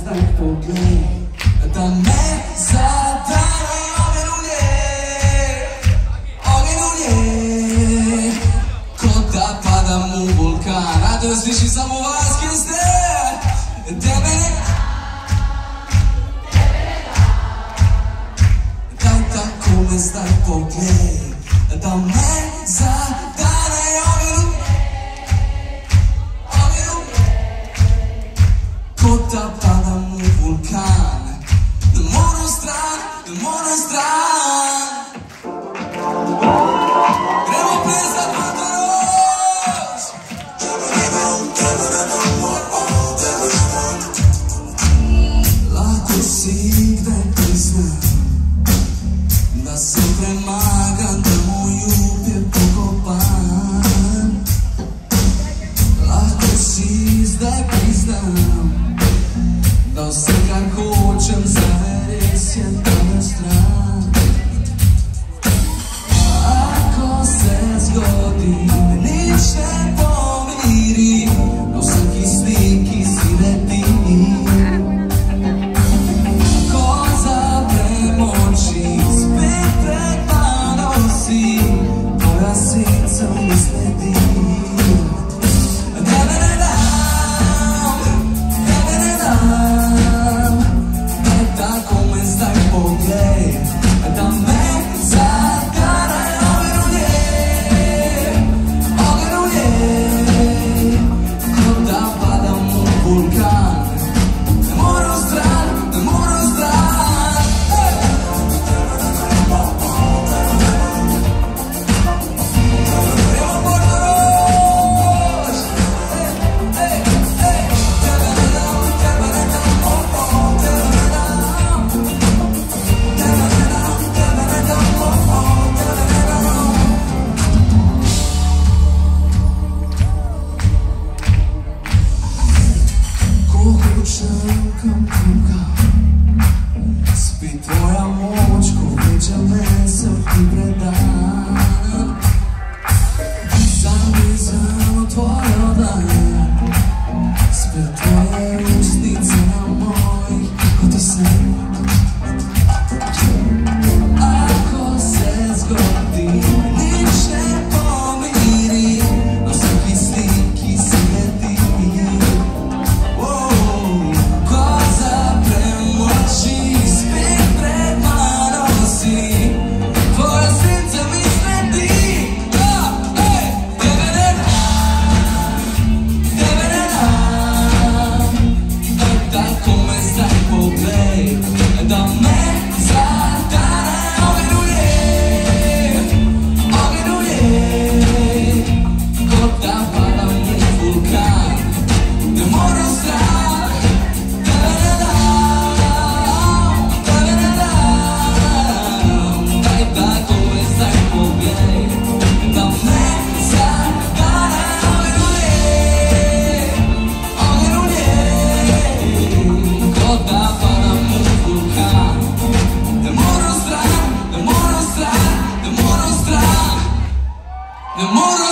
staj pogled, da me zadane ogen u nje, ko da padam u vulkan, a da slišim samo vas gdje ste, tebe ne daj tako me staj pogled, da me zadane ogen u ko da padam u vulkan, na moru stran. Gremo plesat Mataroš! Lako si gdje priznam da sam premagan, da moj up je pokopan. Lako si gdje priznam da se kad hoćem zavere sjetam na stran. Ako se zgodi me nič ne pomiri, no svaki sliki si letim. Ko zavrem oči, spet pred mano si, tvoja srca mi sledi. Spi tvoja moć ko veća mesel ti predan. Zalizano tvoj odan, sve tvoje usnice na moj ko ti sen. Ako se zgodi nič ne pomiri, no svaki sliki si leti. The motor